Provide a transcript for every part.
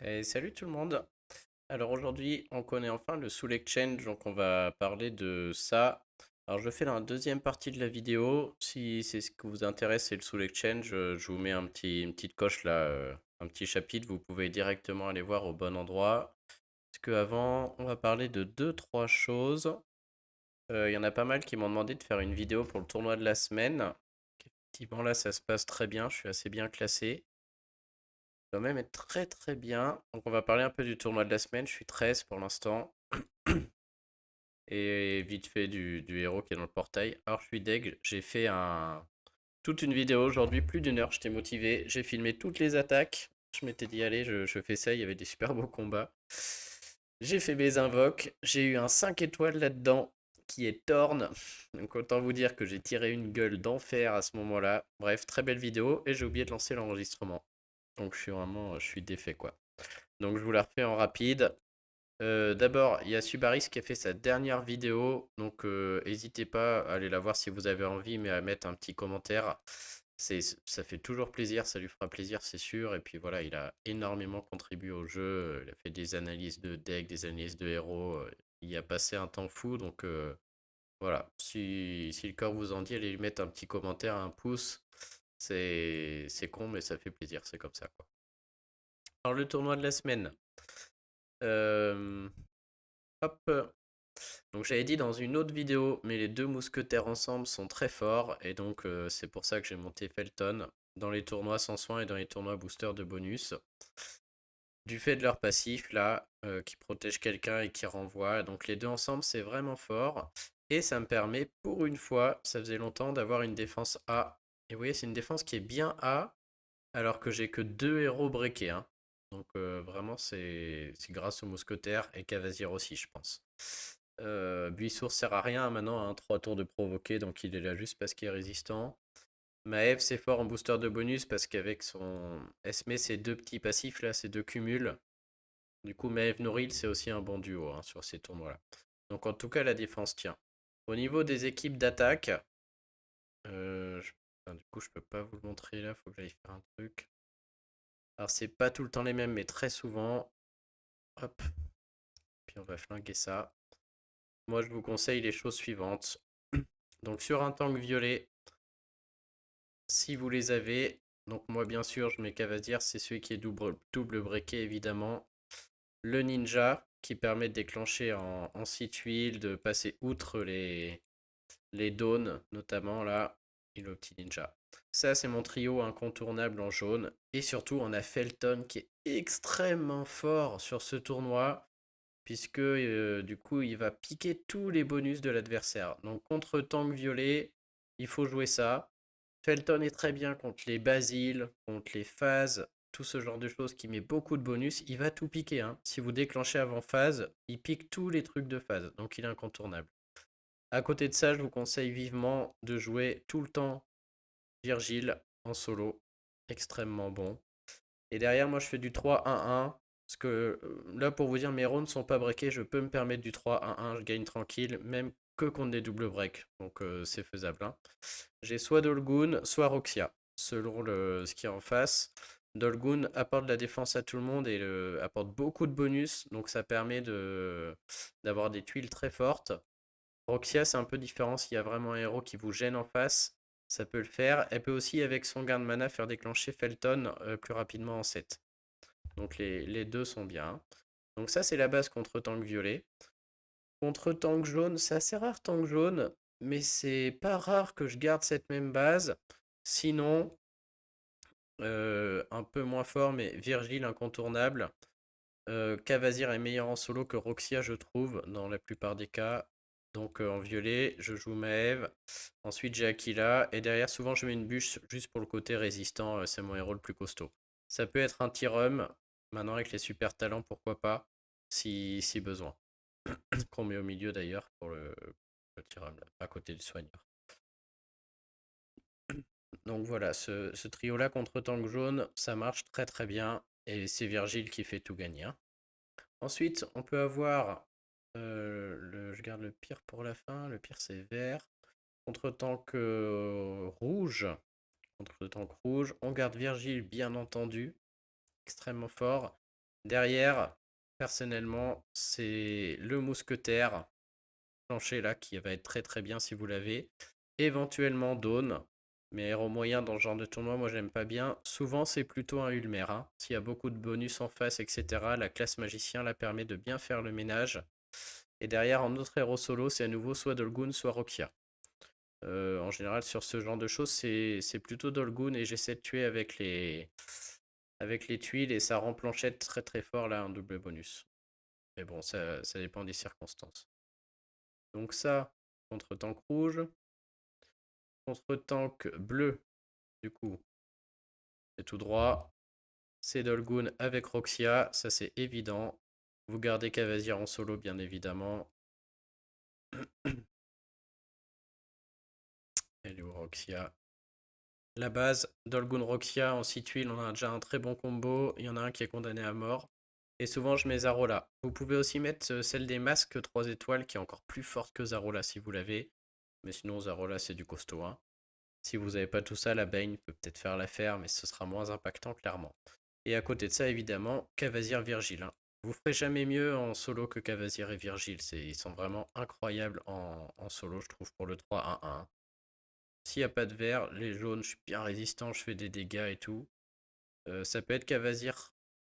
Et salut tout le monde. Alors aujourd'hui, on connaît enfin le Soul Exchange, donc on va parler de ça. Alors je fais dans la deuxième partie de la vidéo. Si c'est ce que vous intéresse, c'est le Soul Exchange, je vous mets une petite coche là, un petit chapitre. Vous pouvez directement aller voir au bon endroit. Parce qu'avant, on va parler de deux, trois choses. Il y en a pas mal qui m'ont demandé de faire une vidéo pour le tournoi de la semaine. Effectivement, là, ça se passe très bien. Je suis assez bien classé. Doit même être très très bien. Donc on va parler un peu du tournoi de la semaine. Je suis 13 pour l'instant. Et vite fait du héros qui est dans le portail. Alors je suis deg. J'ai fait toute une vidéo aujourd'hui, plus d'une heure. J'étais motivé. J'ai filmé toutes les attaques. Je m'étais dit, allez, je fais ça. Il y avait des super beaux combats. J'ai fait mes invoques. J'ai eu un 5 étoiles là-dedans qui est Torn. Donc autant vous dire que j'ai tiré une gueule d'enfer à ce moment-là. Bref, très belle vidéo. Et j'ai oublié de lancer l'enregistrement. Donc je suis défait quoi. Donc je vous la refais en rapide. D'abord, il y a Subaris qui a fait sa dernière vidéo, donc n'hésitez pas à aller la voir si vous avez envie, mais à mettre un petit commentaire. Ça fait toujours plaisir, ça lui fera plaisir, c'est sûr. Et puis voilà, il a énormément contribué au jeu. Il a fait des analyses de deck, des analyses de héros. Il y a passé un temps fou, donc voilà. Si le corps vous en dit, allez lui mettre un petit commentaire, un pouce. C'est con, mais ça fait plaisir, c'est comme ça, quoi. Alors le tournoi de la semaine. Euh, Hop. Donc j'avais dit dans une autre vidéo, mais les deux mousquetaires ensemble sont très forts, et donc c'est pour ça que j'ai monté Felton dans les tournois sans soin et dans les tournois booster de bonus. Du fait de leur passif là, qui protège quelqu'un et qui renvoie. Donc les deux ensemble, c'est vraiment fort. Et ça me permet, pour une fois, ça faisait longtemps, d'avoir une défense A. Et vous voyez, c'est une défense qui est bien A, alors que j'ai que deux héros breakés, hein. Donc vraiment, c'est grâce aux mousquetaires et Cavazir aussi, je pense. Buissour sert à rien maintenant, hein, 3 tours de provoquer, donc il est là juste parce qu'il est résistant. Maëv, c'est fort en booster de bonus parce qu'avec son Esme, ses deux petits passifs là, ses deux cumuls. Du coup, Maëv Noril, c'est aussi un bon duo, hein, sur ces tournois-là. Donc en tout cas, la défense tient. Au niveau des équipes d'attaque, enfin, du coup, je peux pas vous le montrer là, faut que j'aille faire un truc. Alors, c'est pas tout le temps les mêmes, mais très souvent. Hop, puis on va flinguer ça. Moi, je vous conseille les choses suivantes. Donc, sur un tank violet, si vous les avez, donc moi, bien sûr, je mets Cavazir, c'est celui qui est double breaké, évidemment. Le ninja, qui permet de déclencher en site huile, de passer outre les dawns, notamment là, et le petit ninja. Ça, c'est mon trio incontournable en jaune. Et surtout, on a Felton qui est extrêmement fort sur ce tournoi, puisque du coup, il va piquer tous les bonus de l'adversaire. Donc, contre tank violet, il faut jouer ça. Felton est très bien contre les basiles, contre les phases, tout ce genre de choses qui met beaucoup de bonus. Il va tout piquer, hein. Si vous déclenchez avant phase, il pique tous les trucs de phase. Donc, il est incontournable. À côté de ça, je vous conseille vivement de jouer tout le temps Virgile en solo. Extrêmement bon. Et derrière, moi, je fais du 3-1-1. Parce que là, pour vous dire, mes rounds ne sont pas breakés. Je peux me permettre du 3-1-1. Je gagne tranquille, même que contre des doubles breaks. Donc, c'est faisable, hein. J'ai soit Dolgun, soit Roxia, selon ce qui est en face. Dolgun apporte de la défense à tout le monde et apporte beaucoup de bonus. Donc, ça permet d'avoir des tuiles très fortes. Roxia, c'est un peu différent. S'il y a vraiment un héros qui vous gêne en face, ça peut le faire. Elle peut aussi, avec son gain de mana, faire déclencher Felton plus rapidement en 7. Donc les deux sont bien. Donc ça, c'est la base contre tank violet. Contre tank jaune, c'est assez rare tank jaune, mais c'est pas rare que je garde cette même base. Sinon, un peu moins fort, mais Virgile incontournable. Cavazir est meilleur en solo que Roxia, je trouve, dans la plupart des cas. Donc en violet, je joue Maeve. Ensuite, j'ai Aquila. Et derrière, souvent, je mets une bûche juste pour le côté résistant. C'est mon héros le plus costaud. Ça peut être un Tyrum. Maintenant, avec les super talents, pourquoi pas, si besoin. Qu'on met au milieu d'ailleurs pour le Tyrum, là, à côté du soigneur. Donc voilà, ce trio-là contre Tank Jaune, ça marche très très bien. Et c'est Virgile qui fait tout gagner, hein. Ensuite, on peut avoir je garde le pire pour la fin. Le pire, c'est vert. Contre-tank rouge. Contre-tank rouge. On garde Virgile, bien entendu. Extrêmement fort. Derrière, personnellement, c'est le mousquetaire plancher là qui va être très très bien si vous l'avez. Éventuellement Dawn, mais héros moyen dans ce genre de tournoi, moi j'aime pas bien. Souvent c'est plutôt un Ulmer, hein. S'il y a beaucoup de bonus en face, etc., la classe magicien la permet de bien faire le ménage. Et derrière, en autre héros solo, c'est à nouveau soit Dolgun, soit Rokia. En général, sur ce genre de choses, c'est plutôt Dolgun et j'essaie de tuer avec les tuiles et ça rend planchette très très fort là, un double bonus. Mais bon, ça dépend des circonstances. Donc ça, contre tank rouge. Contre tank bleu, du coup, c'est tout droit. C'est Dolgun avec Roxia, ça c'est évident. Vous gardez Cavazir en solo, bien évidemment. Elle est où Roxia? La base, Dolgun Roxia en 6 tuiles, on a déjà un très bon combo. Il y en a un qui est condamné à mort. Et souvent, je mets Zarola. Vous pouvez aussi mettre celle des masques 3 étoiles qui est encore plus forte que Zarola si vous l'avez. Mais sinon, Zarola, c'est du costaud, hein. Si vous n'avez pas tout ça, la Bane peut peut-être faire l'affaire, mais ce sera moins impactant, clairement. Et à côté de ça, évidemment, Cavazir Virgile, hein. Vous ferez jamais mieux en solo que Cavazir et Virgile. Ils sont vraiment incroyables en solo, je trouve, pour le 3-1-1. S'il n'y a pas de vert, les jaunes, je suis bien résistant, je fais des dégâts et tout. Ça peut être Cavazir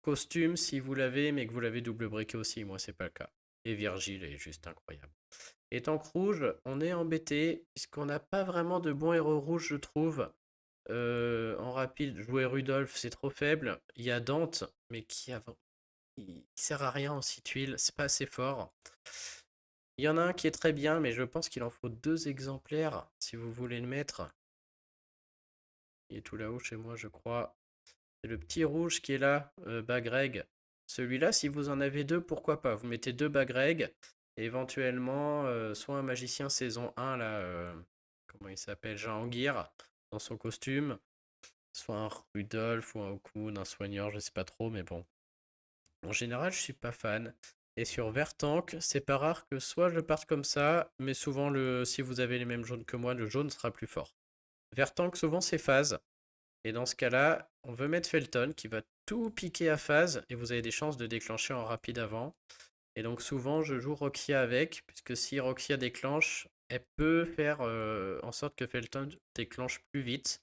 costume si vous l'avez, mais que vous l'avez double briqué aussi. Moi, c'est pas le cas. Et Virgile est juste incroyable. Et tank rouge, on est embêté, puisqu'on n'a pas vraiment de bons héros rouges, je trouve. En rapide, jouer Rudolph, c'est trop faible. Il y a Dante, mais il sert à rien en 6 tuiles, c'est pas assez fort. Il y en a un qui est très bien, mais je pense qu'il en faut 2 exemplaires si vous voulez le mettre. Il est tout là-haut chez moi, je crois. C'est le petit rouge qui est là, Bagreg. Celui-là, si vous en avez 2, pourquoi pas? Vous mettez 2 Bagreg, et éventuellement, soit un magicien saison 1, là, comment il s'appelle? Jean Anguirre, dans son costume, soit un Rudolph ou un Okun, un soigneur, je sais pas trop, mais bon. En général, je suis pas fan. Et sur Vertank, c'est pas rare que soit je parte comme ça, mais souvent, si vous avez les mêmes jaunes que moi, le jaune sera plus fort. Vertank, souvent, c'est phase. Et dans ce cas-là, on veut mettre Felton qui va tout piquer à phase et vous avez des chances de déclencher en rapide avant. Et donc souvent, je joue Roxia avec, puisque si Roxia déclenche, elle peut faire en sorte que Felton déclenche plus vite.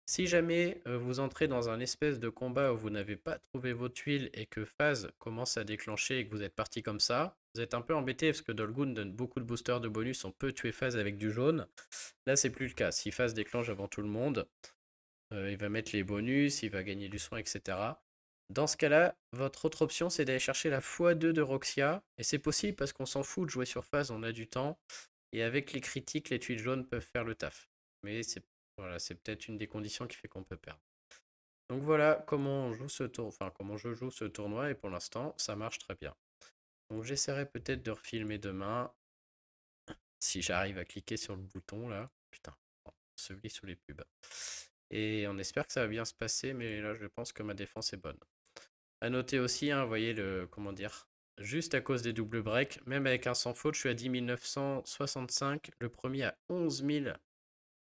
Si jamais vous entrez dans un espèce de combat où vous n'avez pas trouvé vos tuiles et que phase commence à déclencher et que vous êtes parti comme ça, vous êtes un peu embêté parce que Dolgun donne beaucoup de boosters de bonus, on peut tuer phase avec du jaune. Là, c'est plus le cas. Si phase déclenche avant tout le monde, il va mettre les bonus, il va gagner du soin, etc. Dans ce cas-là, votre autre option, c'est d'aller chercher la x2 de Roxia. Et c'est possible parce qu'on s'en fout de jouer sur phase, on a du temps. Et avec les critiques, les tuiles jaunes peuvent faire le taf. Mais c'est voilà, c'est peut-être une des conditions qui fait qu'on peut perdre. Donc voilà comment on joue ce tour, enfin comment je joue ce tournoi et pour l'instant ça marche très bien. Donc j'essaierai peut-être de refilmer demain si j'arrive à cliquer sur le bouton là. Putain, celui sous les pubs. Et on espère que ça va bien se passer, mais là je pense que ma défense est bonne. À noter aussi, hein, vous voyez le, comment dire, juste à cause des doubles breaks, même avec un sans faute, je suis à 10 965, le premier à 11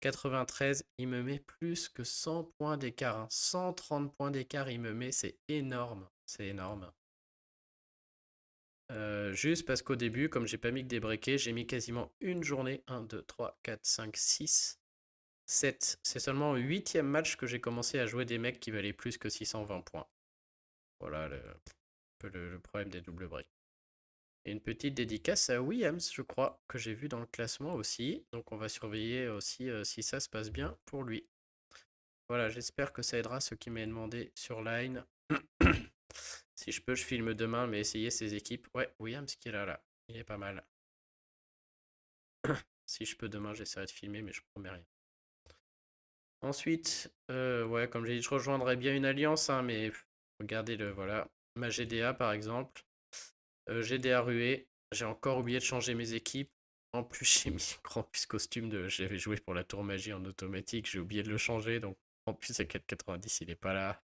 093, il me met plus que 100 points d'écart, hein. 130 points d'écart il me met, c'est énorme, c'est énorme. Juste parce qu'au début, comme j'ai pas mis que des breakés, j'ai mis quasiment une journée, 1, 2, 3, 4, 5, 6, 7. C'est seulement au 8e match que j'ai commencé à jouer des mecs qui valaient plus que 620 points. Voilà le problème des doubles breaks. Et une petite dédicace à Williams, je crois, que j'ai vu dans le classement aussi. Donc on va surveiller aussi si ça se passe bien pour lui. Voilà, j'espère que ça aidera ceux qui m'aient demandé sur Line. Si je peux, je filme demain, mais essayer ces équipes. Ouais, Williams qui est là. Il est pas mal. Si je peux demain, j'essaierai de filmer, mais je promets rien. Ensuite, ouais, comme j'ai dit, je rejoindrai bien une alliance, hein, mais regardez le, voilà. Ma GDA par exemple. GDA Rué. J'ai encore oublié de changer mes équipes. En plus, j'ai mis Grand Plus costume de. J'avais joué pour la tour magie en automatique. J'ai oublié de le changer. Donc, en plus, à 4,90, il est pas là.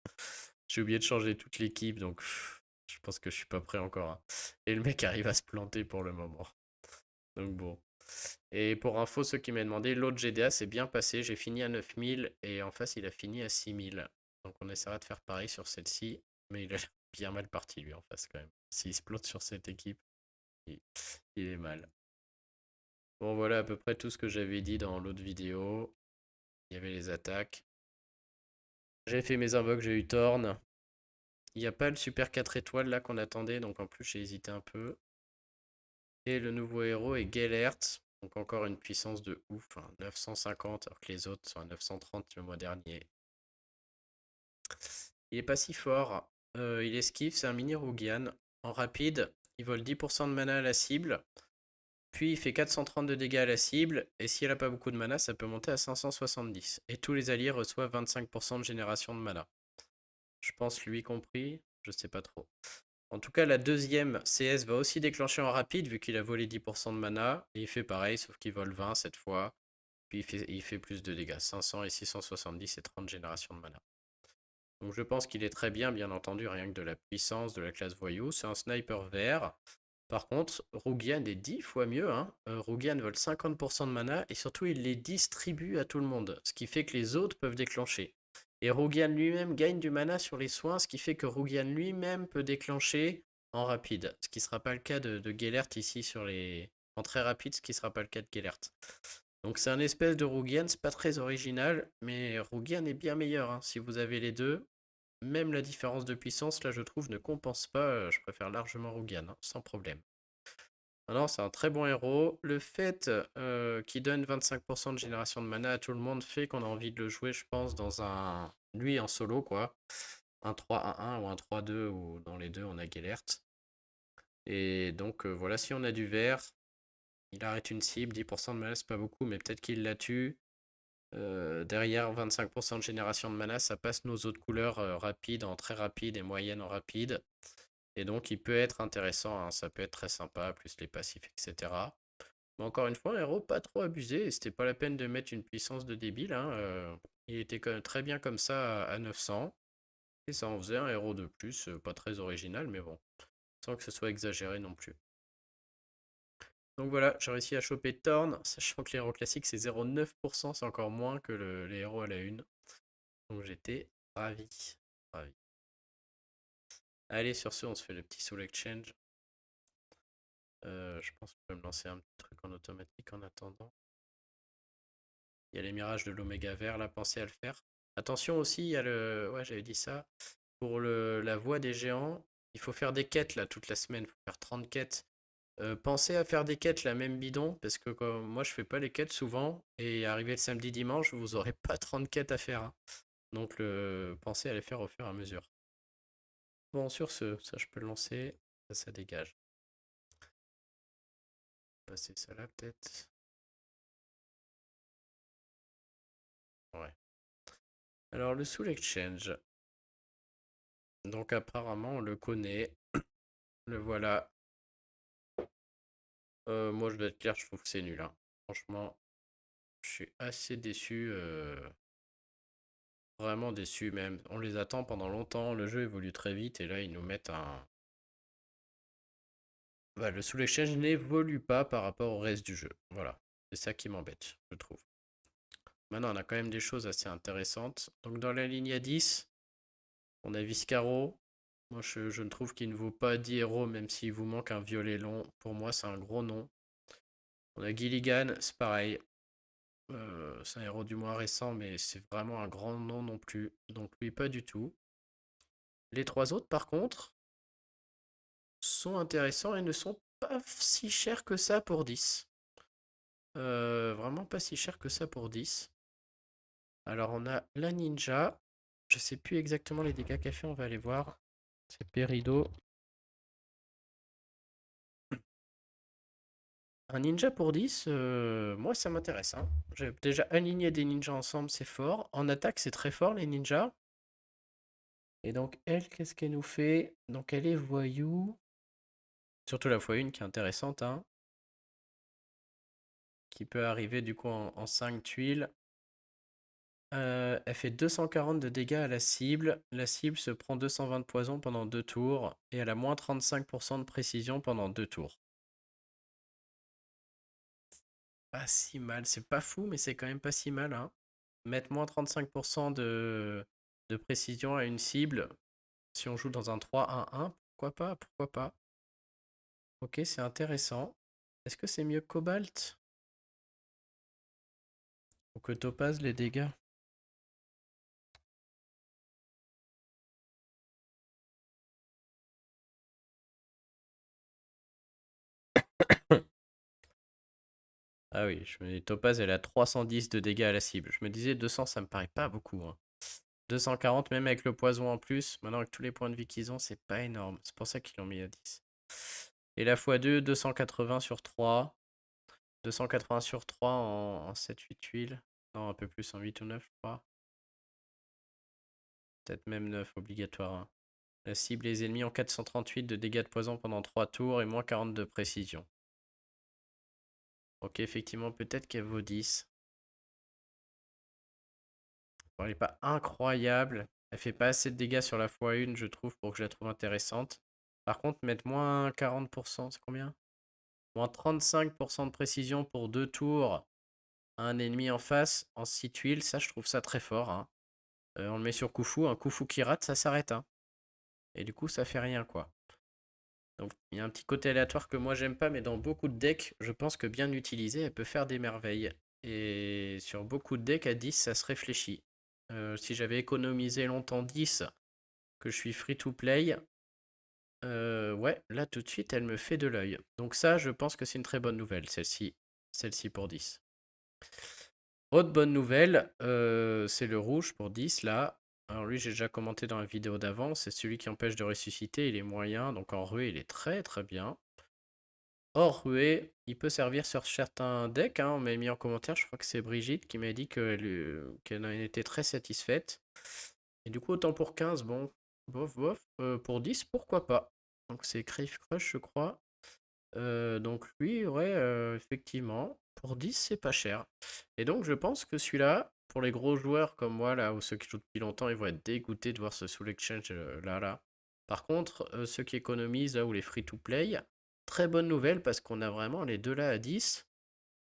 J'ai oublié de changer toute l'équipe. Donc, je pense que je suis pas prêt encore, hein. Et le mec arrive à se planter pour le moment. Donc, bon. Et pour info, ceux qui m'ont demandé, l'autre GDA s'est bien passé. J'ai fini à 9000 et en face, il a fini à 6000. Donc, on essaiera de faire pareil sur celle-ci. Mais il a bien mal parti lui en face quand même. S'il se plante sur cette équipe, il, il est mal. Bon voilà à peu près tout ce que j'avais dit dans l'autre vidéo. Il y avait les attaques. J'ai fait mes invoques, j'ai eu Thorn. Il n'y a pas le super 4 étoiles là qu'on attendait, donc en plus j'ai hésité un peu. Et le nouveau héros est Gellert, donc encore une puissance de ouf, hein, 950 alors que les autres sont à 930 le mois dernier. Il est pas si fort, il esquive, c'est un mini Rougian. En rapide, il vole 10% de mana à la cible, puis il fait 430 de dégâts à la cible, et si elle a pas beaucoup de mana, ça peut monter à 570. Et tous les alliés reçoivent 25% de génération de mana. Je pense lui compris, je sais pas trop. En tout cas, la deuxième CS va aussi déclencher en rapide, vu qu'il a volé 10% de mana, et il fait pareil, sauf qu'il vole 20 cette fois, puis il fait plus de dégâts, 500 et 670 et 30 générations de mana. Donc je pense qu'il est très bien, bien entendu, rien que de la puissance de la classe voyou. C'est un sniper vert. Par contre, Rougian est 10 fois mieux. Hein. Rougian vole 50% de mana et surtout il les distribue à tout le monde, ce qui fait que les autres peuvent déclencher. Et Rougian lui-même gagne du mana sur les soins, ce qui fait que Rougian lui-même peut déclencher en rapide. Ce qui ne sera pas le cas de Gellert ici sur les... En très rapide, ce qui ne sera pas le cas de Gellert. Donc c'est un espèce de Rougian, c'est pas très original, mais Rougian est bien meilleur. Hein. Si vous avez les deux, même la différence de puissance, là, je trouve, ne compense pas. Je préfère largement Rougan, hein, sans problème. Alors, c'est un très bon héros. Le fait qu'il donne 25% de génération de mana à tout le monde fait qu'on a envie de le jouer, je pense, dans un... Lui, en solo, quoi. Un 3-1-1 ou un 3-2, ou dans les deux, on a Gellert. Et donc, voilà, si on a du vert, il arrête une cible, 10% de mana, c'est pas beaucoup, mais peut-être qu'il la tue. Derrière 25% de génération de mana, ça passe nos autres couleurs rapides en très rapide et moyennes en rapide. Et donc il peut être intéressant, hein, ça peut être très sympa, plus les passifs, etc. Mais encore une fois, un héros pas trop abusé, et c'était pas la peine de mettre une puissance de débile. Hein, il était quand même très bien comme ça à 900. Et ça en faisait un héros de plus, pas très original, mais bon, sans que ce soit exagéré non plus. Donc voilà, j'ai réussi à choper Thorn, sachant que les héros classiques c'est 0,9%, c'est encore moins que les héros à la une. Donc j'étais ravi. Ravi. Allez, sur ce, on se fait le petit soul exchange. Je pense que je peux me lancer un petit truc en automatique en attendant. Il y a les mirages de l'oméga vert, là, pensez à le faire. Attention aussi, il y a le... Ouais, j'avais dit ça. Pour la voie des géants, il faut faire des quêtes, là, toute la semaine. Il faut faire 30 quêtes. Pensez à faire des quêtes, la même bidon, parce que comme moi, je fais pas les quêtes souvent. Et arrivé le samedi, dimanche, vous aurez pas 30 quêtes à faire. Hein. Donc, pensez à les faire au fur et à mesure. Bon, sur ce, ça, je peux le lancer. Ça dégage. Passer ça là, peut-être. Ouais. Alors, le Soul Exchange. Donc, apparemment, on le connaît. Le voilà. Moi, je dois être clair, je trouve que c'est nul. Hein. Franchement, je suis assez déçu. Vraiment déçu, même. On les attend pendant longtemps. Le jeu évolue très vite. Et là, ils nous mettent un. Bah, le Soul Exchange n'évolue pas par rapport au reste du jeu. Voilà. C'est ça qui m'embête, je trouve. Maintenant, on a quand même des choses assez intéressantes. Donc, dans la ligne A10, on a Viscaro. Moi, je ne trouve qu'il ne vaut pas 10 héros, même s'il vous manque un violet long. Pour moi, c'est un gros nom. On a Gilligan, c'est pareil. C'est un héros du moins récent, mais c'est vraiment un grand nom non plus. Donc lui, pas du tout. Les trois autres, par contre, sont intéressants et ne sont pas si chers que ça pour 10. Vraiment pas si cher que ça pour 10. Alors on a la ninja. Je sais plus exactement les dégâts qu'elle fait, on va aller voir. C'est Perido. Un ninja pour 10, moi ça m'intéresse. Hein. J'ai déjà aligné des ninjas ensemble, c'est fort. En attaque, c'est très fort les ninjas. Et donc elle, qu'est-ce qu'elle nous fait? Donc elle est voyou. Surtout la x1 qui est intéressante, hein. Qui peut arriver du coup en 5 tuiles. Elle fait 240 de dégâts à la cible. La cible se prend 220 de poison pendant 2 tours. Et elle a moins 35% de précision pendant 2 tours. Pas si mal, c'est pas fou, mais c'est quand même pas si mal. Hein. Mettre moins 35% de précision à une cible, Si on joue dans un 3-1-1, pourquoi pas, pourquoi pas. Ok, c'est intéressant. Est-ce que c'est mieux que Cobalt? Ou que Topaz, les dégâts? Ah oui, je me dis, Topaz, elle a 310 de dégâts à la cible. Je me disais 200, ça me paraît pas beaucoup, hein. 240, même avec le poison en plus. Maintenant, avec tous les points de vie qu'ils ont, c'est pas énorme. C'est pour ça qu'ils l'ont mis à 10. Et la x2, 280 sur 3. 280 sur 3 en 7-8 tuiles. Non, un peu plus, en 8 ou 9, je crois. Peut-être même 9, obligatoire, hein. La cible les ennemis en 438 de dégâts de poison pendant 3 tours et moins 40 de précision. Ok, effectivement, peut-être qu'elle vaut 10. Bon, elle n'est pas incroyable. Elle fait pas assez de dégâts sur la x1, je trouve, pour que je la trouve intéressante. Par contre, mettre moins 40%, c'est combien? Moins 35% de précision pour 2 tours à un ennemi en face en 6 tuiles, ça, je trouve ça très fort, hein. On le met sur Khufu, un Khufu qui rate, ça s'arrête, hein. Et du coup, ça fait rien, quoi. Donc, il y a un petit côté aléatoire que moi, j'aime pas, mais dans beaucoup de decks, je pense que bien utilisée, elle peut faire des merveilles. Et sur beaucoup de decks, à 10, ça se réfléchit. Si j'avais économisé longtemps 10, que je suis free to play, ouais, là, tout de suite, elle me fait de l'œil. Donc ça, je pense que c'est une très bonne nouvelle, celle-ci. Celle-ci pour 10. Autre bonne nouvelle, c'est le rouge pour 10 là. Alors lui, j'ai déjà commenté dans la vidéo d'avant, c'est celui qui empêche de ressusciter, il est moyen, donc en ruée, il est très très bien. Hors ruée, il peut servir sur certains decks, hein, on m'a mis en commentaire, je crois que c'est Brigitte qui m'a dit qu'elle en était très satisfaite. Et du coup, autant pour 15, bon, bof bof, pour 10, pourquoi pas. Donc c'est Crave Crush, je crois. Donc lui, ouais, effectivement, pour 10, c'est pas cher. Et donc je pense que celui-là, pour les gros joueurs comme moi, là, ou ceux qui jouent depuis longtemps, ils vont être dégoûtés de voir ce Soul Exchange là. Par contre, ceux qui économisent, là, ou les free-to-play, très bonne nouvelle parce qu'on a vraiment les deux là à 10.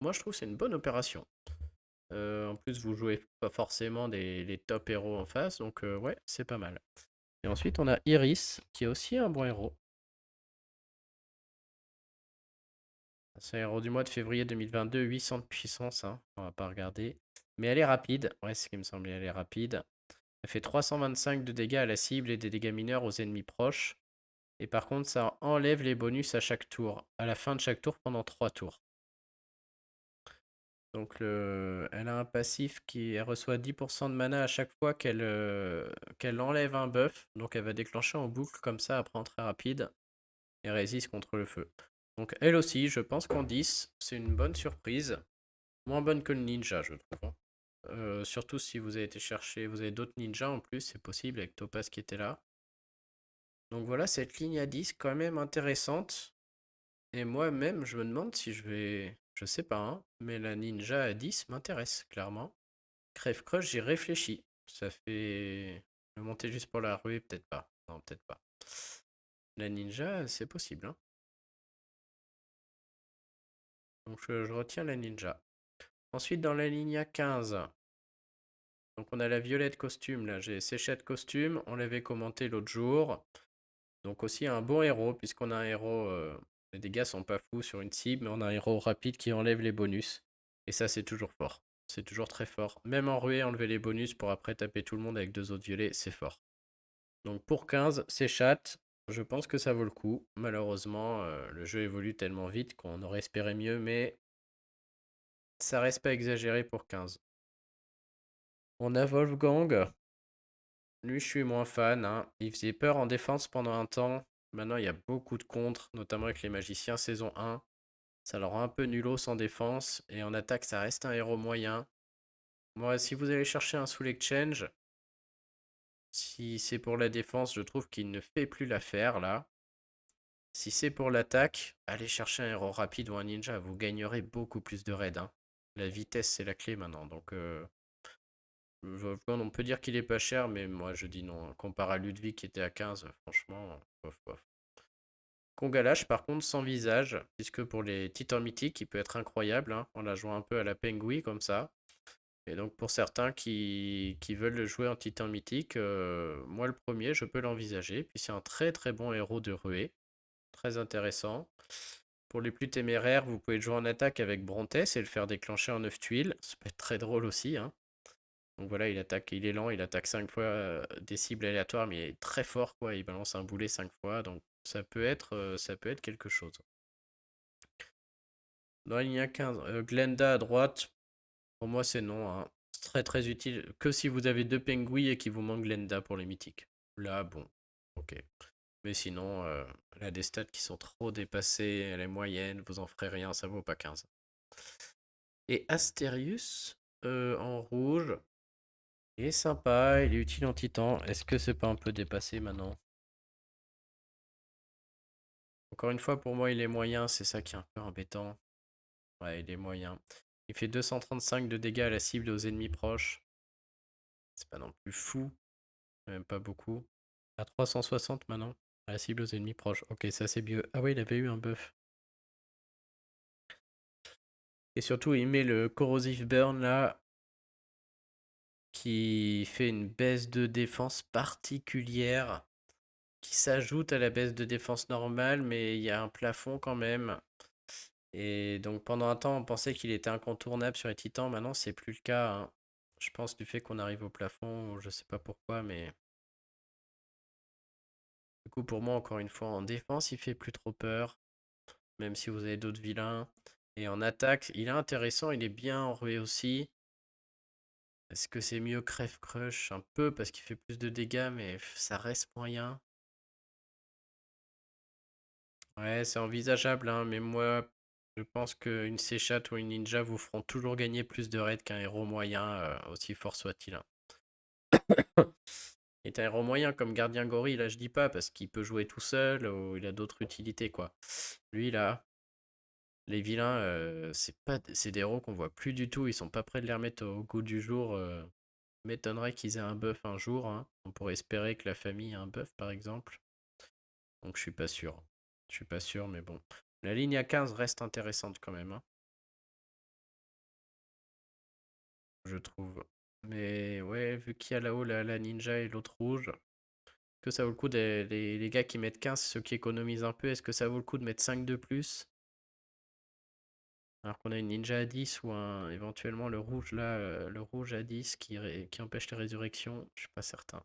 Moi, je trouve que c'est une bonne opération. En plus, vous jouez pas forcément les top héros en face, donc ouais, c'est pas mal. Et ensuite, on a Iris, qui est aussi un bon héros. C'est un héros du mois de février 2022, 800 de puissance, hein. On va pas regarder. Mais elle est rapide, ouais, c'est ce qui me semblait, elle est rapide. Elle fait 325 de dégâts à la cible et des dégâts mineurs aux ennemis proches. Et par contre, ça enlève les bonus à chaque tour, à la fin de chaque tour pendant 3 tours. Donc elle a un passif qui elle reçoit 10% de mana à chaque fois qu'elle enlève un buff. Donc elle va déclencher en boucle comme ça, après en très rapide, et résiste contre le feu. Donc elle aussi, je pense qu'en 10, c'est une bonne surprise. Moins bonne que le ninja, je trouve, hein. Surtout si vous avez été chercher, vous avez d'autres ninjas en plus, c'est possible avec Topaz qui était là. Donc voilà, cette ligne à 10 quand même intéressante. Et moi-même, je me demande si je vais. Je sais pas, hein, mais la ninja à 10 m'intéresse, clairement. Crève Crush, j'y réfléchis. Ça fait. Le monter juste pour la ruée, peut-être pas. Non, peut-être pas. La ninja, c'est possible, hein. Donc je retiens la ninja. Ensuite, dans la ligne à 15, donc on a la violette costume là, j'ai séchette costume, on l'avait commenté l'autre jour. Donc aussi un bon héros, puisqu'on a un héros, les dégâts sont pas fous sur une cible, mais on a un héros rapide qui enlève les bonus. Et ça c'est toujours fort. C'est toujours très fort. Même en ruée, enlever les bonus pour après taper tout le monde avec deux autres violets, c'est fort. Donc pour 15, c'est chat. Je pense que ça vaut le coup. Malheureusement, le jeu évolue tellement vite qu'on aurait espéré mieux, mais ça reste pas exagéré pour 15. On a Wolfgang. Lui, je suis moins fan, hein. Il faisait peur en défense pendant un temps. Maintenant, il y a beaucoup de contres, notamment avec les magiciens saison 1. Ça leur rend un peu nullos en défense. Et en attaque, ça reste un héros moyen. Moi, si vous allez chercher un Soul Exchange, si c'est pour la défense, je trouve qu'il ne fait plus l'affaire là. Si c'est pour l'attaque, allez chercher un héros rapide ou un ninja. Vous gagnerez beaucoup plus de raids, hein. La vitesse, c'est la clé maintenant. Donc, on peut dire qu'il est pas cher, mais moi je dis non. Comparé à Ludwig qui était à 15, franchement, bof, bof. Kongalash, par contre, sans visage, puisque pour les titans mythiques, il peut être incroyable, hein, en la jouant un peu à la Pengui comme ça. Et donc pour certains qui veulent le jouer en titan mythique, moi le premier, je peux l'envisager. Puis c'est un très très bon héros de ruée, très intéressant. Pour les plus téméraires, vous pouvez le jouer en attaque avec Brontès et le faire déclencher en 9 tuiles. Ça peut être très drôle aussi, hein. Donc voilà, il attaque, il est lent, il attaque 5 fois des cibles aléatoires, mais il est très fort, quoi. Il balance un boulet 5 fois, donc ça peut être quelque chose. Dans la ligne 15, Glenda à droite, pour moi c'est non, hein. C'est très très utile que si vous avez deux Pengui et qu'il vous manque Glenda pour les mythiques. Là, bon, ok. Mais sinon, elle a des stats qui sont trop dépassées, elle est moyenne, vous en ferez rien, ça vaut pas 15. Et Astérius, en rouge, il est sympa, il est utile en titan. Est-ce que c'est pas un peu dépassé maintenant? Encore une fois, pour moi, il est moyen, c'est ça qui est un peu embêtant. Ouais, il est moyen. Il fait 235 de dégâts à la cible et aux ennemis proches. C'est pas non plus fou, même pas beaucoup. À 360 maintenant, à la cible aux ennemis proches. Ok, ça c'est mieux. Ah ouais, il avait eu un buff. Et surtout, il met le Corrosive Burn là, qui fait une baisse de défense particulière, qui s'ajoute à la baisse de défense normale, mais il y a un plafond quand même. Et donc pendant un temps, on pensait qu'il était incontournable sur les titans, maintenant c'est plus le cas, hein. Je pense du fait qu'on arrive au plafond, je sais pas pourquoi, mais du coup pour moi encore une fois en défense il fait plus trop peur, même si vous avez d'autres vilains. Et en attaque, il est intéressant, il est bien enroué aussi. Est-ce que c'est mieux Crève Crush? Un peu parce qu'il fait plus de dégâts, mais ça reste moyen. Ouais, c'est envisageable, hein, mais moi, je pense qu'une Séchat ou une Ninja vous feront toujours gagner plus de raids qu'un héros moyen, aussi fort soit-il, hein. Et un héros moyen comme Gardien Gorille, là je dis pas, parce qu'il peut jouer tout seul, ou il a d'autres utilités, quoi. Lui, là, les vilains, c'est des héros qu'on voit plus du tout, ils sont pas prêts de les remettre au goût du jour. M'étonnerait qu'ils aient un buff un jour, hein. On pourrait espérer que la famille ait un buff, par exemple. Donc je suis pas sûr. Je suis pas sûr, mais bon. La ligne à 15 reste intéressante quand même, hein, je trouve. Mais ouais, vu qu'il y a là-haut la ninja et l'autre rouge, que ça vaut le coup les gars qui mettent 15, ceux qui économisent un peu, est-ce que ça vaut le coup de mettre 5 de plus? Alors qu'on a une ninja à 10 ou éventuellement le rouge là, le rouge à 10 qui empêche les résurrections, je suis pas certain.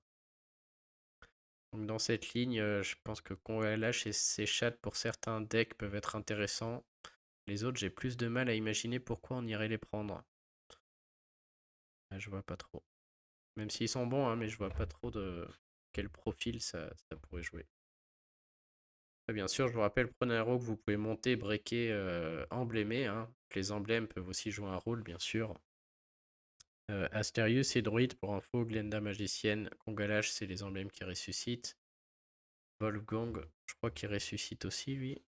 Donc dans cette ligne, je pense que Congalach et ses chats pour certains decks peuvent être intéressants. Les autres, j'ai plus de mal à imaginer pourquoi on irait les prendre. Ah, je vois pas trop. Même s'ils sont bons, hein, mais je vois pas trop de quel profil ça pourrait jouer. Et bien sûr, je vous rappelle, prenez un héros que vous pouvez monter, breaker, emblémé, hein. Les emblèmes peuvent aussi jouer un rôle, bien sûr. Astérius et Druide pour info, Glenda magicienne, Congalach, c'est les emblèmes qui ressuscitent. Wolfgang, je crois qu'il ressuscite aussi, lui.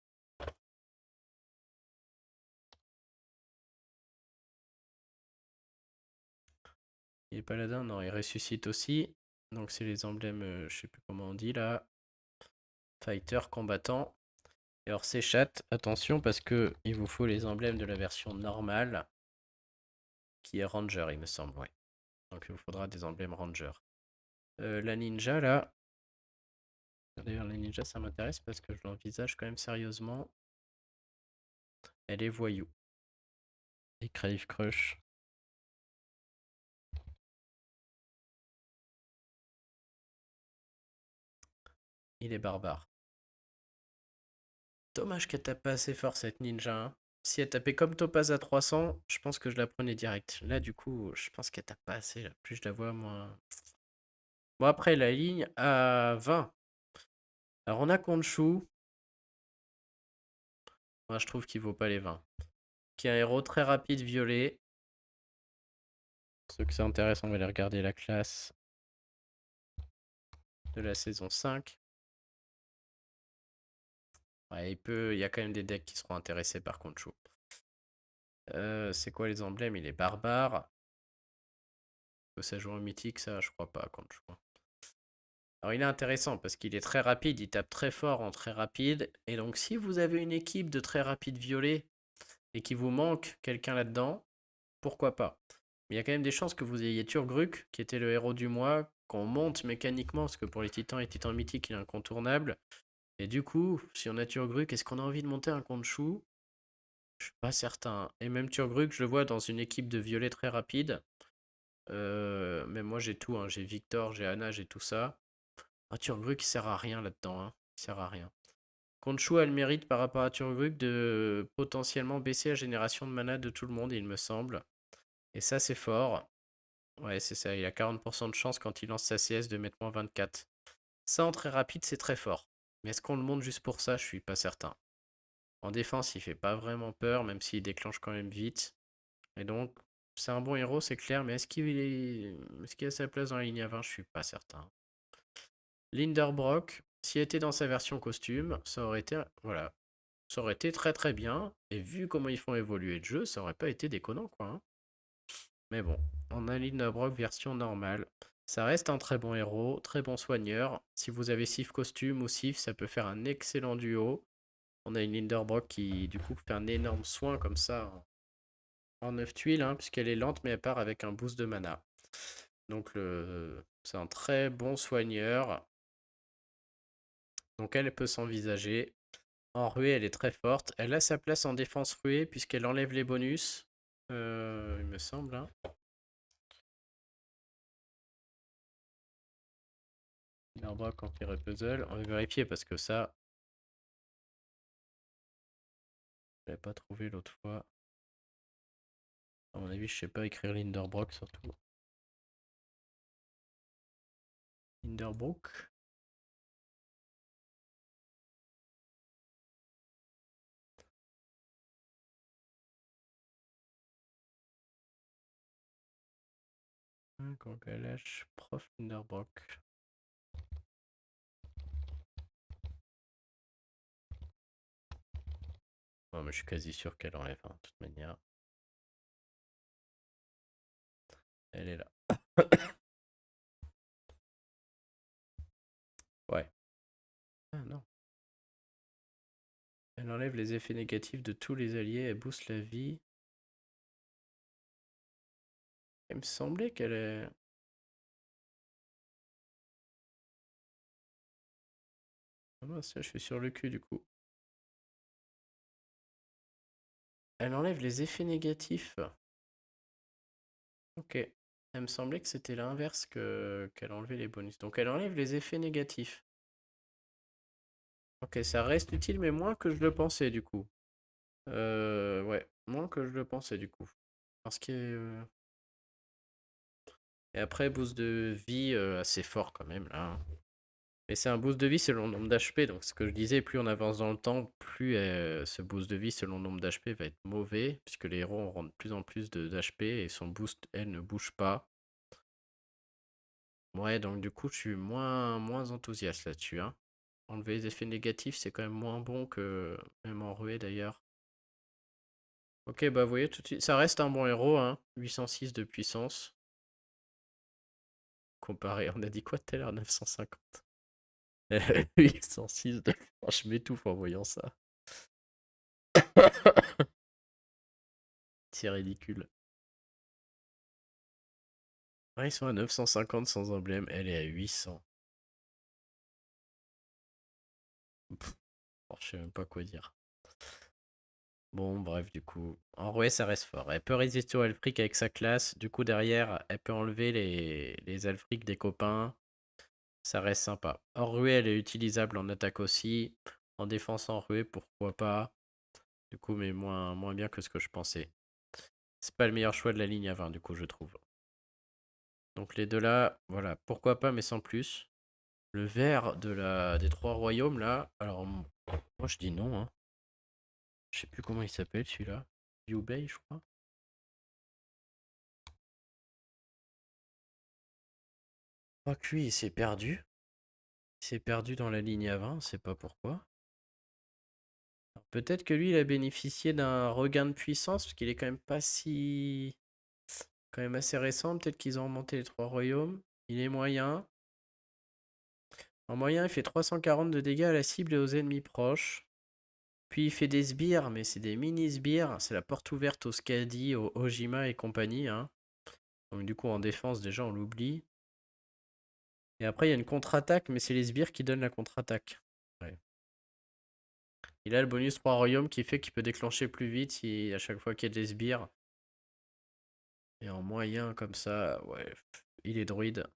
Il est paladin, non, il ressuscite aussi. Donc c'est les emblèmes, je sais plus comment on dit là. Fighter, combattant. Et alors ces chats, attention parce que il vous faut les emblèmes de la version normale, qui est Ranger, il me semble, ouais. Donc il vous faudra des emblèmes Ranger. La ninja là. D'ailleurs la ninja ça m'intéresse parce que je l'envisage quand même sérieusement. Elle est voyou. Et Crave Crush. Il est barbare. Dommage qu'elle tape pas assez fort cette ninja, hein. Si elle tapait comme Topaz à 300, je pense que je la prenais direct. Là, du coup, je pense qu'elle tape pas assez, là. Plus je la vois, moins. Bon, après, la ligne à 20. Alors, on a Khonshu. Moi, je trouve qu'il vaut pas les 20. Qui est un héros très rapide, violet. Pour ceux que ça intéresse, on va aller regarder la classe de la saison 5. Ouais, il y a quand même des decks qui seront intéressés par Khonshu. C'est quoi les emblèmes? Il est barbare. Que ça joue en mythique, ça, je crois pas, Khonshu. Alors il est intéressant parce qu'il est très rapide, il tape très fort en très rapide. Et donc si vous avez une équipe de très rapide violet et qu'il vous manque quelqu'un là-dedans, pourquoi pas. Mais il y a quand même des chances que vous ayez Turgruk, qui était le héros du mois, qu'on monte mécaniquement, parce que pour les titans et titans mythiques, il est incontournable. Et du coup, si on a Turgruk, est-ce qu'on a envie de monter un Khonshu? Je suis pas certain. Et même Turgruk, je le vois dans une équipe de violet très rapide. Mais moi j'ai tout, hein. J'ai Victor, j'ai Anna, j'ai tout ça. Ah, Turgruk il sert à rien là-dedans, hein. Il sert à rien. Khonshu a le mérite par rapport à Turgruk de potentiellement baisser la génération de mana de tout le monde, il me semble. Et ça c'est fort. Ouais, c'est ça, il a 40% de chance quand il lance sa CS de mettre moins 24. Ça en très rapide, c'est très fort. Mais est-ce qu'on le monte juste pour ça? Je suis pas certain. En défense, il fait pas vraiment peur, même s'il déclenche quand même vite. Et donc, c'est un bon héros, c'est clair, mais est-ce qu'il a sa place dans la ligne à 20? Je suis pas certain. Linderbrock, s'il était dans sa version costume, ça aurait été, voilà, ça aurait été très très bien. Et vu comment ils font évoluer le jeu, ça aurait pas été déconnant, quoi, hein. Mais bon, on a Linderbrock version normale. Ça reste un très bon héros, très bon soigneur. Si vous avez Sif costume ou Sif, ça peut faire un excellent duo. On a une Linderbrock qui, du coup, fait un énorme soin comme ça en 9 tuiles, hein, puisqu'elle est lente, mais elle part avec un boost de mana. Donc, c'est un très bon soigneur. Donc, elle peut s'envisager. En ruée, elle est très forte. Elle a sa place en défense ruée, puisqu'elle enlève les bonus. Il me semble, hein. Linderbrock, Empire et Puzzle. On va vérifier parce que ça, je l'avais pas trouvé l'autre fois. À mon avis, je sais pas écrire Linderbrock surtout. Linderbrook. Gangalash, Prof Linderbrock. Non, mais je suis quasi sûr qu'elle enlève, hein, de toute manière. Elle est là. Ouais. Ah non. Elle enlève les effets négatifs de tous les alliés, elle booste la vie. Il me semblait qu'elle est... Ah mince, je suis sur le cul du coup. Elle enlève les effets négatifs. Ok. Elle me semblait que c'était l'inverse qu'elle enlevait les bonus. Donc elle enlève les effets négatifs. Ok, ça reste utile, mais moins que je le pensais du coup. Ouais, moins que je le pensais du coup. Parce que... Et après, boost de vie assez fort quand même là, hein. Mais c'est un boost de vie selon le nombre d'HP, donc ce que je disais, plus on avance dans le temps, plus ce boost de vie selon le nombre d'HP va être mauvais, puisque les héros auront de plus en plus d'HP et son boost, elle, ne bouge pas. Ouais, donc du coup, je suis moins enthousiaste là-dessus, hein. Enlever les effets négatifs, c'est quand même moins bon que même en ruée d'ailleurs. Ok, bah vous voyez tout de suite, ça reste un bon héros, hein. 806 de puissance. Comparé, on a dit quoi tout à l'heure? 950. 806 de... Je m'étouffe en voyant ça. C'est ridicule. Ouais, ils sont à 950 sans emblème, elle est à 800. Pff, je sais même pas quoi dire. Bon, bref, du coup. En vrai, ça reste fort. Elle peut résister au Alfric avec sa classe. Du coup, derrière, elle peut enlever les Alfric des copains. Ça reste sympa. En ruée, elle est utilisable en attaque aussi. En défense en ruée, pourquoi pas. Du coup, mais moins bien que ce que je pensais. C'est pas le meilleur choix de la ligne à 20, du coup, je trouve. Donc les deux là, voilà, pourquoi pas, mais sans plus. Le vert des trois royaumes là, alors moi je dis non, hein. Je sais plus comment il s'appelle celui-là. Yubei, je crois. Je crois que lui il s'est perdu. Il s'est perdu dans la ligne à 20, on sait pas pourquoi. Peut-être que lui il a bénéficié d'un regain de puissance, parce qu'il est quand même pas si. Quand même assez récent. Peut-être qu'ils ont remonté les trois royaumes. Il est moyen. En moyen, il fait 340 de dégâts à la cible et aux ennemis proches. Puis il fait des sbires, mais c'est des mini sbires. C'est la porte ouverte aux Skadi, aux Ojima et compagnie, hein. Donc du coup, en défense, déjà, on l'oublie. Et après, il y a une contre-attaque, mais c'est les sbires qui donnent la contre-attaque. Ouais. Il a le bonus 3 royaumes qui fait qu'il peut déclencher plus vite si à chaque fois qu'il y a des sbires. Et en moyen comme ça, ouais, il est druide.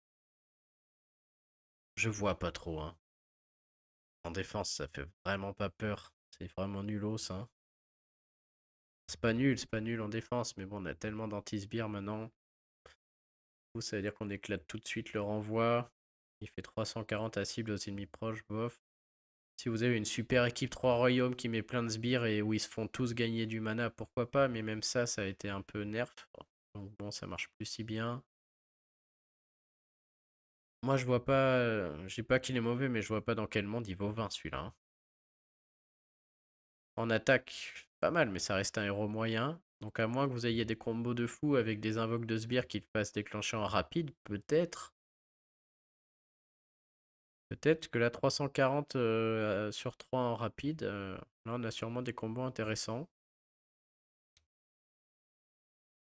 Je vois pas trop, hein. En défense, ça fait vraiment pas peur. C'est vraiment nulos, hein. C'est pas nul en défense, mais bon, on a tellement d'anti-sbires maintenant. Ça veut dire qu'on éclate tout de suite le renvoi. Il fait 340 à cible aux ennemis proches, bof. Si vous avez une super équipe 3 royaumes qui met plein de sbires et où ils se font tous gagner du mana, pourquoi pas, mais même ça a été un peu nerf. Donc bon, ça marche plus si bien. Moi, je vois pas, je dis pas qu'il est mauvais, mais je vois pas dans quel monde il vaut 20 celui-là, hein. En attaque, pas mal, mais ça reste un héros moyen. Donc à moins que vous ayez des combos de fou avec des invoques de sbires qui le fassent déclencher en rapide, peut-être. Peut-être que la 340 sur 3 en rapide, là on a sûrement des combos intéressants.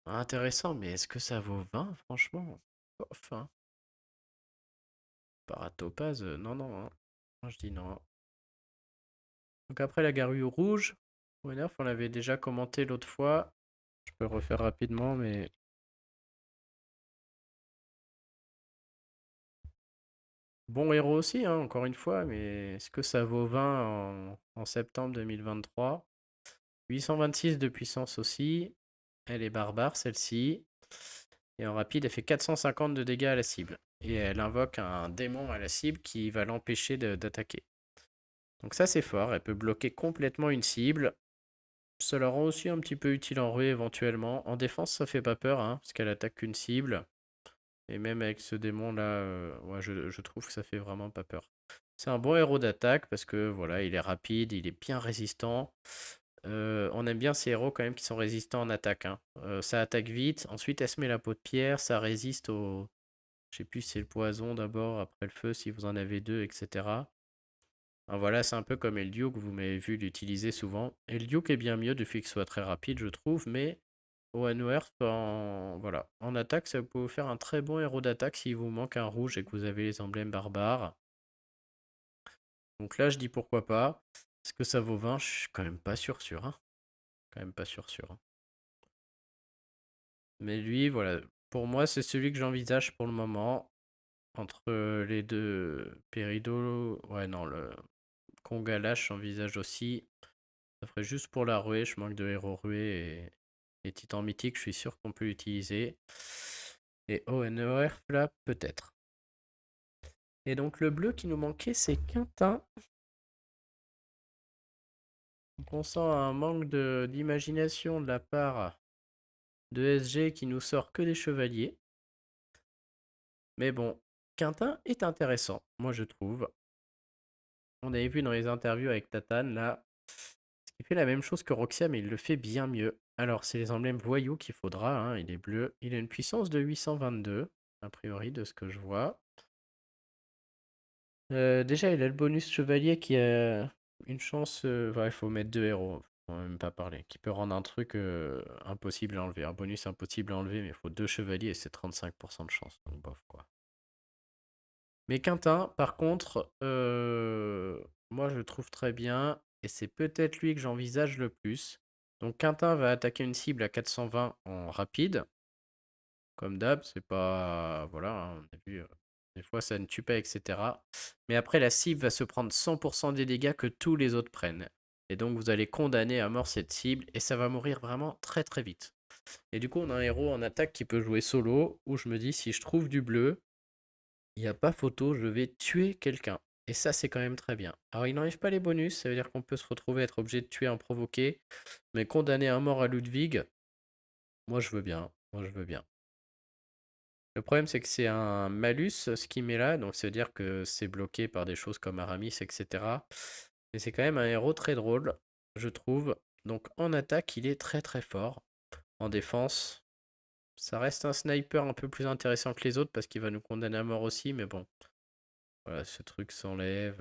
Intéressant, mais est-ce que ça vaut 20 franchement? Bof, hein. Paratopaz, non, non, hein. Moi je dis non. Donc après la Garou rouge, Winnerf, on l'avait déjà commenté l'autre fois. Je peux refaire rapidement, mais bon héros aussi, hein, encore une fois, mais est-ce que ça vaut 20 en septembre 2023? 826 de puissance aussi. Elle est barbare, celle-ci. Et en rapide, elle fait 450 de dégâts à la cible. Et elle invoque un démon à la cible qui va l'empêcher d'attaquer. Donc ça, c'est fort. Elle peut bloquer complètement une cible. Ça la rend aussi un petit peu utile en ruée éventuellement. En défense, ça fait pas peur, hein, parce qu'elle attaque qu'une cible. Et même avec ce démon-là, ouais, je trouve que ça fait vraiment pas peur. C'est un bon héros d'attaque parce que voilà, il est rapide, il est bien résistant. On aime bien ces héros quand même qui sont résistants en attaque, hein. Ça attaque vite, ensuite elle se met la peau de pierre, ça résiste au... Je sais plus si c'est le poison d'abord, après le feu si vous en avez deux, etc. Ah, voilà, c'est un peu comme Eldiou que vous m'avez vu l'utiliser souvent. Eldiou est bien mieux depuis qu'il soit très rapide, je trouve, mais One Earth, voilà. En attaque, ça peut vous faire un très bon héros d'attaque s'il vous manque un rouge et que vous avez les emblèmes barbares. Donc là, je dis pourquoi pas. Est-ce que ça vaut 20? Je suis quand même pas sûr, hein. Quand même pas sûr, hein. Mais lui, voilà. Pour moi, c'est celui que j'envisage pour le moment. Entre les deux Perido, ouais, non, le Kongalash, j'envisage aussi. Ça ferait juste pour la ruée. Je manque de héros ruée et Titan mythique, je suis sûr qu'on peut l'utiliser. Et ONEF, là, peut-être. Et donc le bleu qui nous manquait, c'est Quintin. Donc on sent un manque d'imagination de la part de SG qui nous sort que des chevaliers. Mais bon, Quintin est intéressant, moi je trouve. On avait vu dans les interviews avec Tatane, là, il fait la même chose que Roxia, mais il le fait bien mieux. Alors, c'est les emblèmes voyous qu'il faudra, hein. Il est bleu. Il a une puissance de 822, a priori, de ce que je vois. Déjà, il a le bonus chevalier qui a une chance. Il faut mettre deux héros. On va même pas parler. Qui peut rendre un truc impossible à enlever. Un bonus impossible à enlever, mais il faut deux chevaliers et c'est 35% de chance. Donc, bof, quoi. Mais Quintin, par contre, moi je le trouve très bien. Et c'est peut-être lui que j'envisage le plus. Donc Quintin va attaquer une cible à 420 en rapide. Comme d'hab, c'est pas... Voilà, hein, on a vu, des fois ça ne tue pas, etc. Mais après, la cible va se prendre 100% des dégâts que tous les autres prennent. Et donc vous allez condamner à mort cette cible, et ça va mourir vraiment très très vite. Et du coup, on a un héros en attaque qui peut jouer solo, où je me dis, si je trouve du bleu, il n'y a pas photo, je vais tuer quelqu'un. Et ça, c'est quand même très bien. Alors, il n'enlève pas les bonus, ça veut dire qu'on peut se retrouver à être obligé de tuer un provoqué, mais condamner à mort à Ludwig, moi je veux bien, moi je veux bien. Le problème, c'est que c'est un malus, ce qu'il met là, donc ça veut dire que c'est bloqué par des choses comme Aramis, etc. Mais c'est quand même un héros très drôle, je trouve. Donc en attaque, il est très très fort. En défense, ça reste un sniper un peu plus intéressant que les autres parce qu'il va nous condamner à mort aussi, mais bon, voilà, ce truc s'enlève,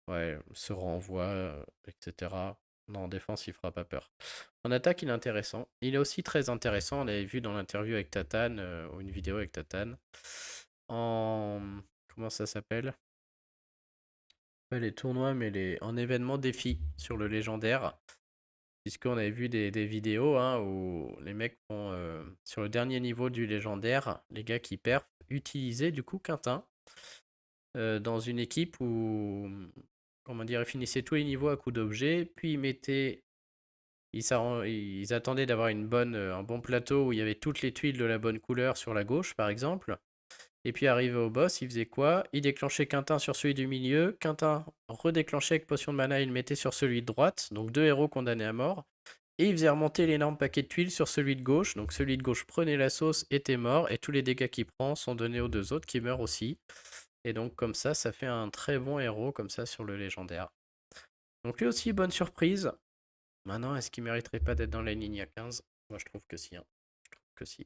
ouais, se renvoie, etc. Non, en défense, il fera pas peur. En attaque, il est intéressant. Il est aussi très intéressant, on l'avait vu dans l'interview avec Tatane, ou une vidéo avec Tatane. En... Comment ça s'appelle? Pas les tournois, mais en événement défi sur le légendaire. Puisqu'on avait vu des vidéos hein, où les mecs font, sur le dernier niveau du légendaire, les gars qui perfent, utilisaient du coup Quintin dans une équipe où, comment dire, ils finissaient tous les niveaux à coups d'objets, puis ils attendaient d'avoir un bon plateau où il y avait toutes les tuiles de la bonne couleur sur la gauche, par exemple. Et puis arrivé au boss, il faisait quoi? Il déclenchait Quintin sur celui du milieu, Quintin redéclenchait avec potion de mana, il le mettait sur celui de droite, donc deux héros condamnés à mort. Et il faisait remonter l'énorme paquet de tuiles sur celui de gauche, donc celui de gauche prenait la sauce, était mort, et tous les dégâts qu'il prend sont donnés aux deux autres qui meurent aussi. Et donc comme ça fait un très bon héros comme ça sur le légendaire. Donc lui aussi, bonne surprise. Maintenant, est-ce qu'il mériterait pas d'être dans la ligne à 15? Moi je trouve que si, hein. Je trouve que si.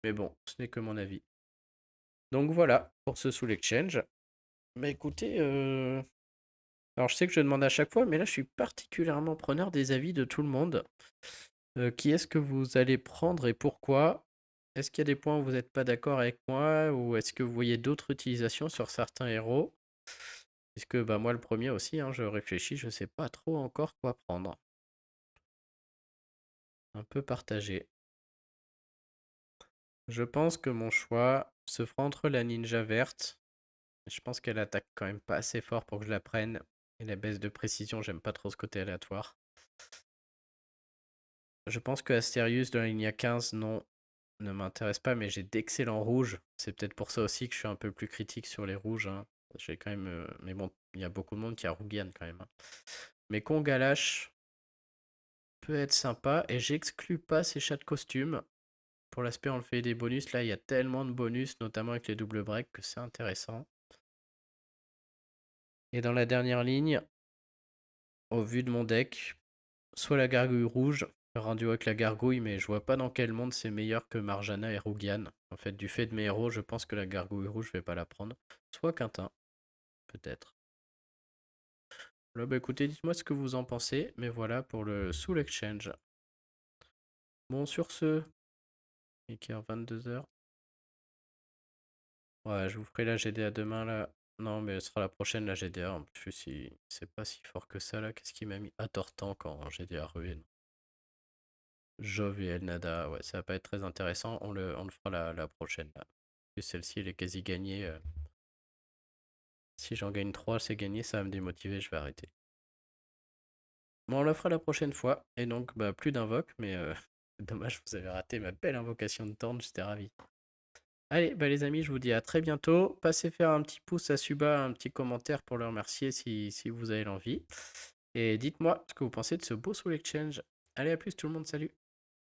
Mais bon, ce n'est que mon avis. Donc voilà, pour ce Soul Exchange. Bah écoutez, alors je sais que je demande à chaque fois, mais là je suis particulièrement preneur des avis de tout le monde. Qui est-ce que vous allez prendre et pourquoi? Est-ce qu'il y a des points où vous n'êtes pas d'accord avec moi ou est-ce que vous voyez d'autres utilisations sur certains héros? Puisque bah moi le premier aussi, hein, je réfléchis, je sais pas trop encore quoi prendre. Un peu partagé. Je pense que mon choix se fera entre la ninja verte. Je pense qu'elle attaque quand même pas assez fort pour que je la prenne. Et la baisse de précision, j'aime pas trop ce côté aléatoire. Je pense que Astérius de la ligne 15, non, ne m'intéresse pas, mais j'ai d'excellents rouges. C'est peut-être pour ça aussi que je suis un peu plus critique sur les rouges, hein. J'ai quand même. Mais bon, il y a beaucoup de monde qui a Rougian quand même, hein. Mais Kongalash peut être sympa et j'exclus pas ces chats de costume. Pour l'aspect, on le fait des bonus. Là, il y a tellement de bonus, notamment avec les double breaks, que c'est intéressant. Et dans la dernière ligne, au vu de mon deck, soit la gargouille rouge, faire un duo avec la gargouille, mais je vois pas dans quel monde c'est meilleur que Marjana et Rougian. En fait, du fait de mes héros, je pense que la gargouille rouge, je vais pas la prendre. Soit Quintin, peut-être. Là, bah écoutez, dites-moi ce que vous en pensez, mais voilà pour le Soul Exchange. Bon, sur ce, il est 22h. Ouais, je vous ferai la GDA demain là. Non, mais ce sera la prochaine la GDA. En plus, c'est pas si fort que ça là. Qu'est-ce qui m'a mis à Tortank quand GDA ruine? Jove et Elnada, ouais, ça va pas être très intéressant. On le fera la prochaine là. Celle-ci, elle est quasi gagnée. Si j'en gagne 3 c'est gagné, ça va me démotiver, je vais arrêter. Bon, on la fera la prochaine fois. Et donc, bah, plus d'invoque, mais dommage, vous avez raté ma belle invocation de Thorn, j'étais ravi. Allez, bah les amis, je vous dis à très bientôt. Passez faire un petit pouce à Suba, un petit commentaire pour le remercier si vous avez l'envie. Et dites-moi ce que vous pensez de ce beau Soul Exchange. Allez, à plus tout le monde, salut!